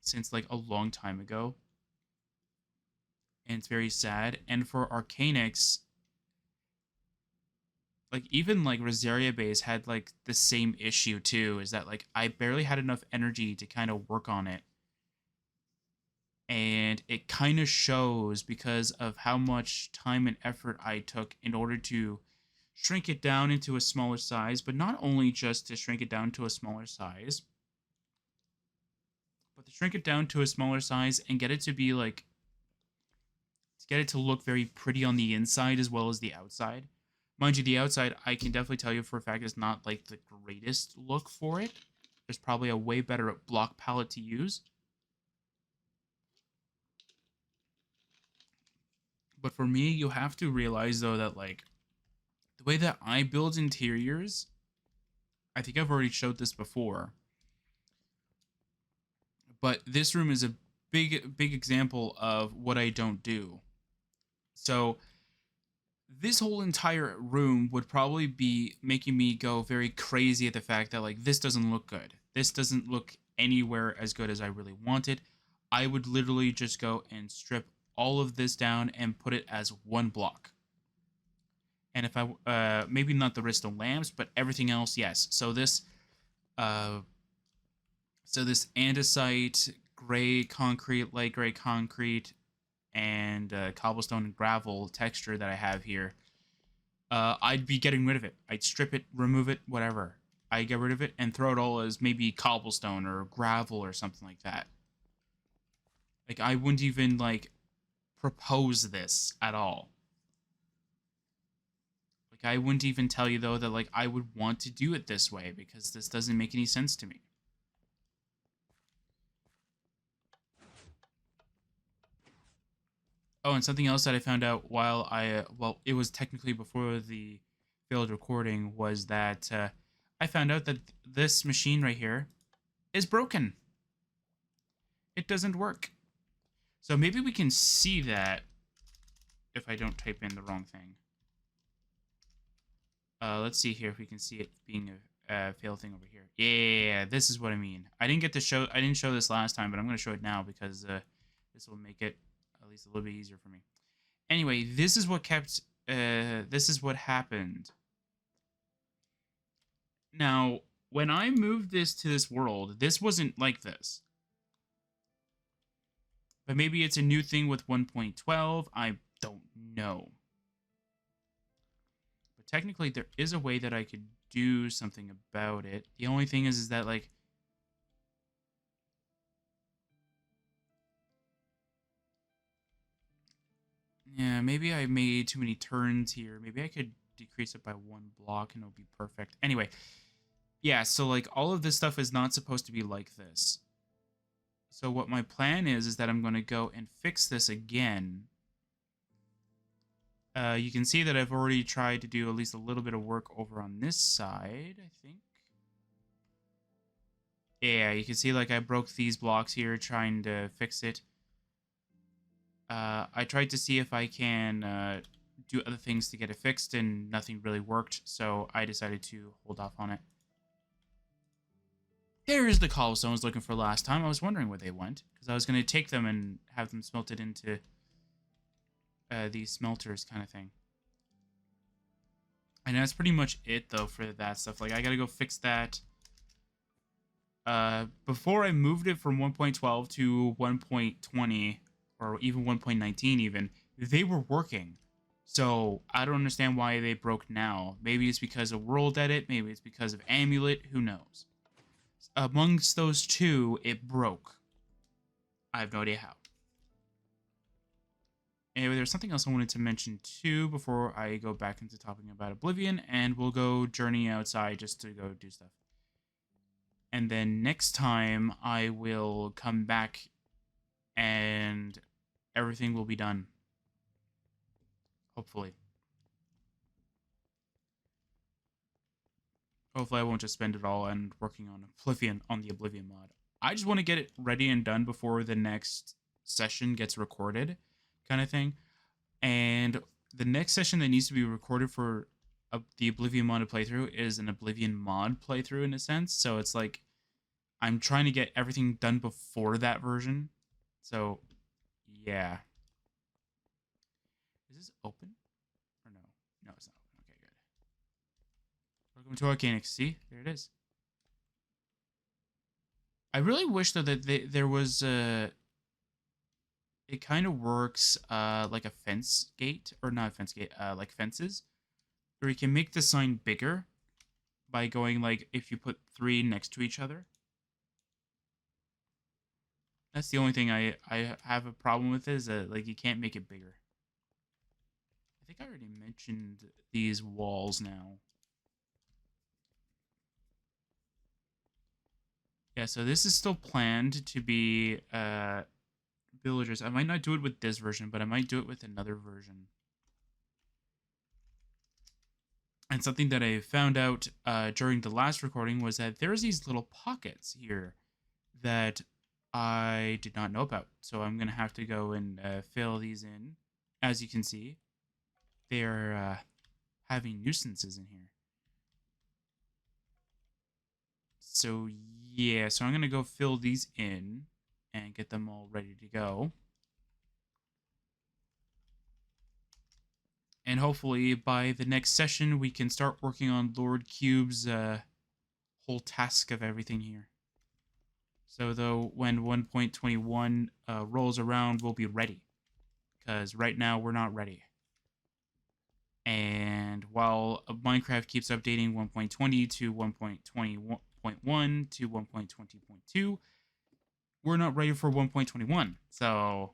since like a long time ago, and it's very sad. And for Arcanix, like even like Rosaria base had like the same issue too, is that like I barely had enough energy to kind of work on it. And it kind of shows because of how much time and effort I took in order to shrink it down into a smaller size, but not only just to shrink it down to a smaller size, but to shrink it down to a smaller size and get it to be like to get it to look very pretty on the inside as well as the outside. Mind you, the outside, I can definitely tell you for a fact, is not like the greatest look for it. There's probably a way better block palette to use. But for me, you have to realize though that like the way that I build interiors, I think I've already showed this before, but this room is a big example of what I don't do. So this whole entire room would probably be making me go very crazy at the fact that like this doesn't look good. This doesn't look anywhere as good as I really want it. I would literally just go and strip all of this down and put it as one block. And if I maybe not the crystal lamps, but everything else, yes. Uh, so this andesite, gray concrete, light gray concrete, and cobblestone and gravel texture that I have here, I'd be getting rid of it. I'd strip it, remove it, whatever. I get rid of it and throw it all as maybe cobblestone or gravel or something like that. Like I wouldn't even like propose this at all. Like I wouldn't even tell you though that like I would want to do it this way because this doesn't make any sense to me. Oh, and something else that I found out while well, it was technically before the failed recording, was that I found out that this machine right here is broken. It doesn't work. So maybe we can see that if I don't type in the wrong thing. Let's see here if we can see it being a failed thing over here. Yeah, this is what I mean. I didn't show this last time, but I'm going to show it now because this will make it at least a little bit easier for me. Anyway, this is what this is what happened. Now, when I moved this to this world, this wasn't like this. But maybe it's a new thing with 1.12. I don't know. But technically, there is a way that I could do something about it. The only thing is that, like, yeah, maybe I made too many turns here. Maybe I could decrease it by one block and it'll be perfect. Anyway, yeah, so, like, all of this stuff is not supposed to be like this. So what my plan is that I'm going to go and fix this again. You can see that I've already tried to do at least a little bit of work over on this side, I think. Yeah, you can see like I broke these blocks here trying to fix it. I tried to see if I can do other things to get it fixed, and nothing really worked, so I decided to hold off on it. There's the cobblestone I was looking for last time. I was wondering where they went, because I was going to take them and have them smelted into these smelters kind of thing. And that's pretty much it, though, for that stuff. Like, I gotta go fix that. Before I moved it from 1.12 to 1.20, or even 1.19 even, they were working. So, I don't understand why they broke now. Maybe it's because of World Edit, maybe it's because of Amulet, who knows. Amongst those two, it broke. I have no idea how. Anyway, there's something else I wanted to mention too before I go back into talking about Oblivion, and we'll go journey outside just to go do stuff. And then next time I will come back and everything will be done. Hopefully. Hopefully I won't just spend it all and working on the Oblivion mod. I just want to get it ready and done before the next session gets recorded, kind of thing. And the next session that needs to be recorded for the Oblivion mod playthrough is an Oblivion mod playthrough in a sense. So it's like I'm trying to get everything done before that version. So, yeah. Is this open? Or no? No, it's not open. Okay, good. Welcome to Organics. See? There it is. I really wish, though, that there was a... It kind of works like a fence gate. Or not a fence gate, like fences. Where you can make the sign bigger by going, like, if you put 3 next to each other. That's the only thing I have a problem with is that, like, you can't make it bigger. I think I already mentioned these walls now. Yeah, so this is still planned to be villagers. I might not do it with this version, but I might do it with another version. And something that I found out during the last recording was that there's these little pockets here that I did not know about. So I'm going to have to go and fill these in. As you can see, they're having nuisances in here. So yeah, so I'm going to go fill these in and get them all ready to go. And hopefully by the next session, we can start working on Lord Cube's whole task of everything here. So though when 1.21 rolls around, we'll be ready. Because right now, we're not ready. And while Minecraft keeps updating 1.20 to 1.20.1 to 1.20.2, we're not ready for 1.21. So,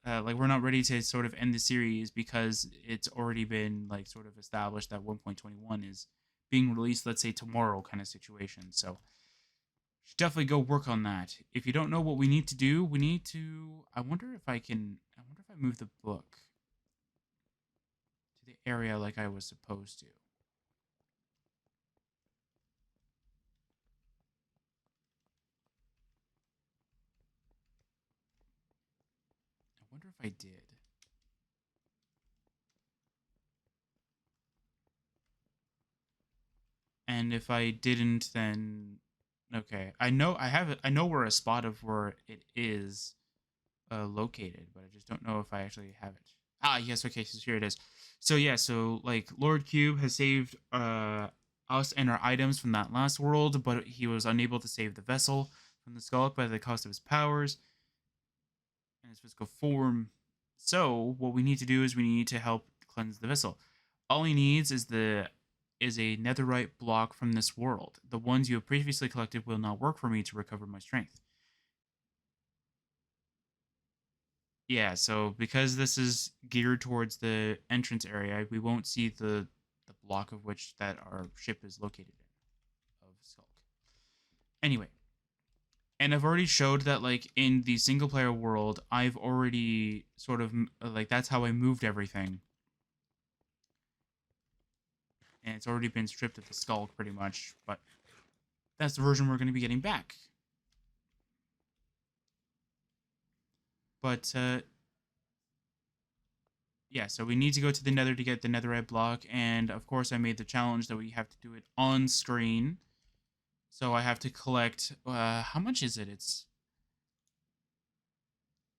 like, we're not ready to sort of end the series because it's already been, like, sort of established that 1.21 is being released, let's say, tomorrow kind of situation. So, should definitely go work on that. If you don't know what we need to do, we need to... I wonder if I move the book to the area like I was supposed to. I wonder if I did. And if I didn't, then okay. I know where a spot of where it is located, but I just don't know if I actually have it. Ah, yes. Okay, so here it is. So yeah, so like Lord Cube has saved us and our items from that last world, but he was unable to save the vessel from the skull by the cost of his powers and his physical form. So what we need to do is we need to help cleanse the vessel. All he needs is a netherite block from this world. The ones you have previously collected will not work for me to recover my strength. Yeah, so because this is geared towards the entrance area, we won't see the block of which that our ship is located in, of Skulk. Anyway, and I've already showed that, like, in the single player world, I've already sort of, like, that's how I moved everything. And it's already been stripped of the Skulk, pretty much, but that's the version we're going to be getting back. But, yeah, so we need to go to the nether to get the netherite block, and of course I made the challenge that we have to do it on screen. So I have to collect, how much is it?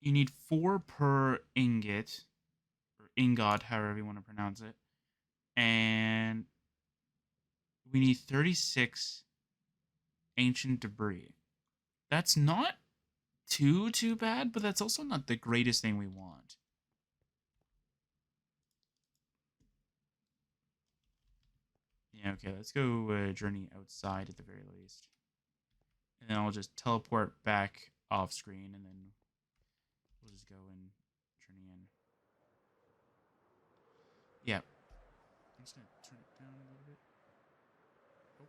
You need 4 per ingot, or ingot, however you want to pronounce it. And we need 36 ancient debris. That's not too bad, but that's also not the greatest thing we want. Yeah, okay, let's go journey outside at the very least. And then I'll just teleport back off screen, and then we'll just go and journey in. Yeah. I'm just going to turn it down a little bit. Oh.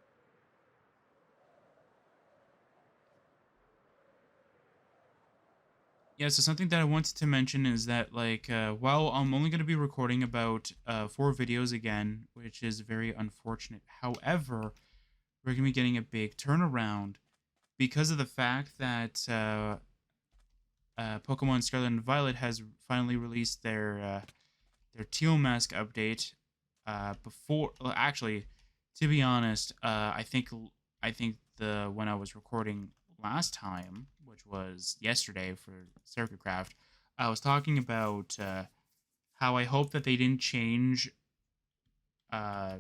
Yeah, so something that I wanted to mention is that, like, while I'm only going to be recording about 4 videos again, which is very unfortunate. However, we're going to be getting a big turnaround because of the fact that Pokemon Scarlet and Violet has finally released their Teal Mask update before... Well, actually, to be honest, I think I think the when I was recording last time, which was yesterday for Sercacraft, I was talking about how I hope that they didn't change. Uh,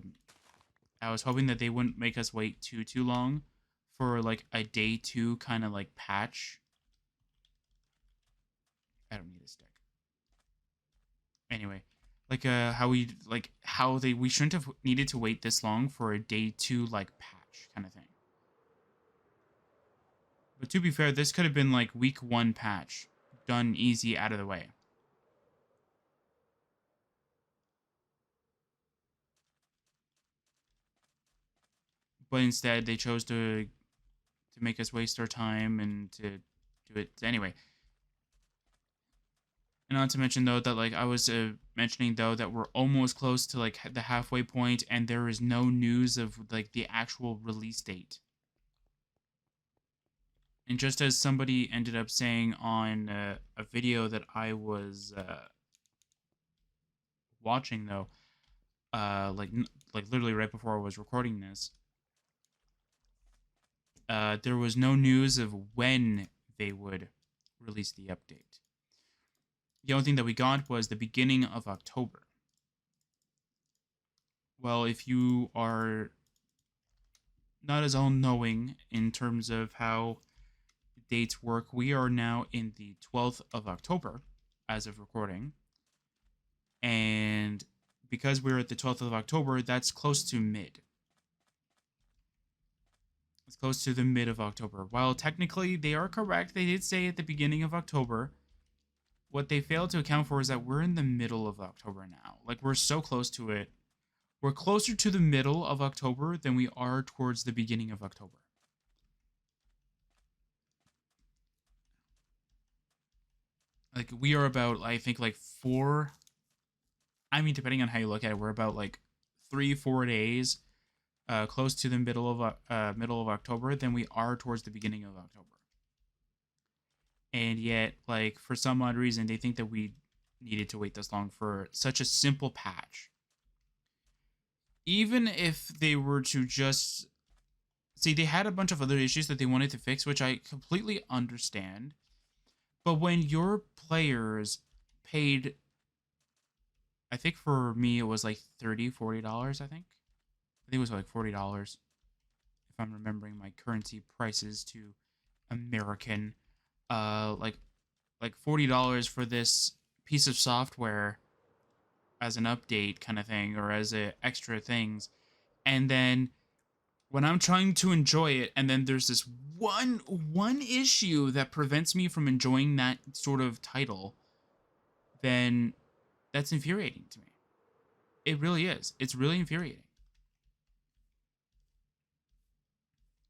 I was hoping that they wouldn't make us wait too long for like a day two kind of like patch. I don't need a stick. Anyway, like how they we shouldn't have needed to wait this long for a day two like patch kind of thing. But to be fair, this could have been like week one patch, done easy out of the way. But instead, they chose to make us waste our time and to do it anyway. And not to mention though that like I was mentioning though that we're almost close to like the halfway point, and there is no news of like the actual release date. And just as somebody ended up saying on a video that I was watching though, like literally right before I was recording this, there was no news of when they would release the update. The only thing that we got was the beginning of October. Well, if you are not as all knowing in terms of how dates work, we are now in the 12th of October as of recording. And because we're at the 12th of October, that's close to mid. It's close to the mid of October. While technically they are correct, they did say at the beginning of October. What they failed to account for is that we're in the middle of October now. Like, we're so close to it. We're closer to the middle of October than we are towards the beginning of October. Like, we are about, I think, like 4. I mean, depending on how you look at it, we're about like 3-4 days close to the middle of October than we are towards the beginning of October. And yet, like, for some odd reason, they think that we needed to wait this long for such a simple patch. Even if they were to just see, they had a bunch of other issues that they wanted to fix, which I completely understand. But when your players paid, I think for me it was like $30-$40, I think it was like $40 if I'm remembering my currency prices to American. Like $40 for this piece of software as an update kind of thing, or as a extra things. And then when I'm trying to enjoy it, and then there's this one issue that prevents me from enjoying that sort of title, then that's infuriating to me. It really is. It's really infuriating.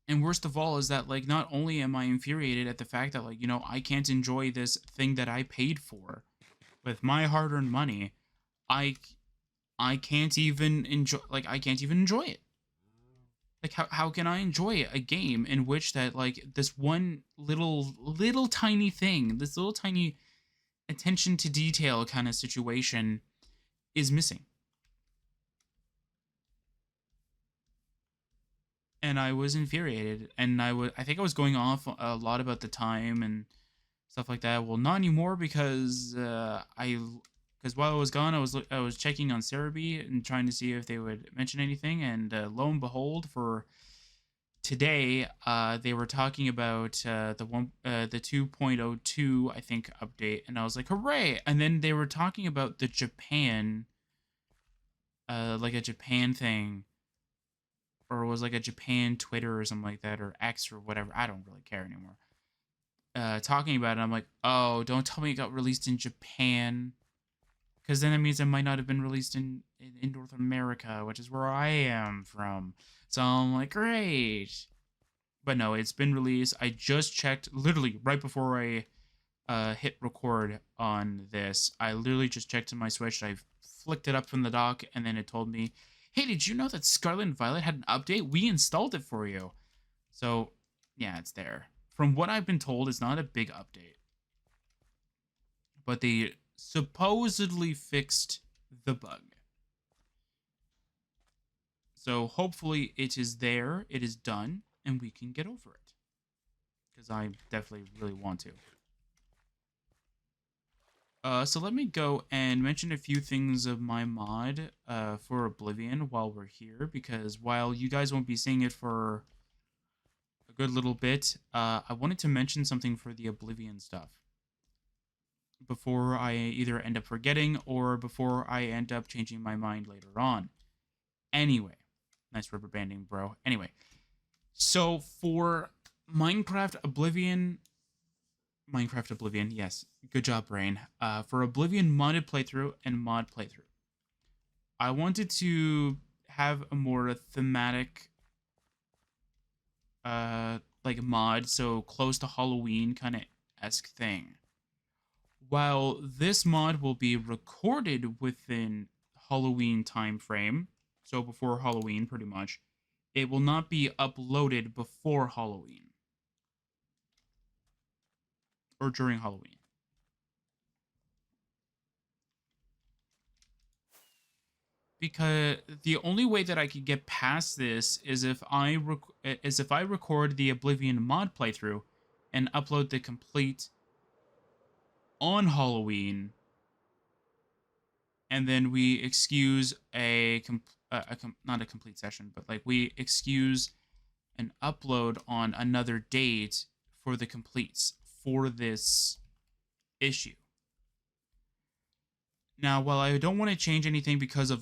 And worst of all is that, like, not only am I infuriated at the fact that, like, you know, I can't enjoy this thing that I paid for with my hard-earned money, I I can't even enjoy, like, I can't even enjoy it. Like, how can I enjoy a game in which that, like, this one little tiny thing, this little tiny attention to detail kind of situation is missing? And I was infuriated, and I think I was going off a lot about the time and stuff like that. Well, not anymore, because because while I was gone, I was checking on Cerebi and trying to see if they would mention anything, and lo and behold, for today, they were talking about the 2.02, I think, update, and I was like, hooray! And then they were talking about the Japan, like a Japan thing, or it was like a Japan Twitter or something like that, or X or whatever. I don't really care anymore. Talking about it, I'm like, oh, don't tell me it got released in Japan, because then that means it might not have been released in North America, which is where I am from. So I'm like, great. But no, it's been released. I just checked literally right before I hit record on this. I literally just checked in my Switch. I flicked it up from the dock, and then it told me, hey, did you know that Scarlet and Violet had an update? We installed it for you. So, yeah, it's there. From what I've been told, it's not a big update. But they supposedly fixed the bug. So hopefully it is there. It is done. and we can get over it. Because I definitely really want to. So let me go and mention a few things of my mod for Oblivion while we're here, because while you guys won't be seeing it for a good little bit, I wanted to mention something for the Oblivion stuff before I either end up forgetting or before I end up changing my mind later on. Anyway, nice rubber banding, bro. Anyway, so for Minecraft Oblivion, yes, good job, brain. For Oblivion modded playthrough and mod playthrough, I wanted to have a more thematic, like mod, so close to Halloween kind of esque thing. While this mod will be recorded within Halloween time frame, so before Halloween, pretty much, it will not be uploaded before Halloween or during Halloween. Because the only way that I could get past this is if I record the Oblivion mod playthrough and upload the complete on Halloween, and then we excuse not a complete session, but like we excuse an upload on another date for the completes for this issue. Now, while I don't want to change anything because of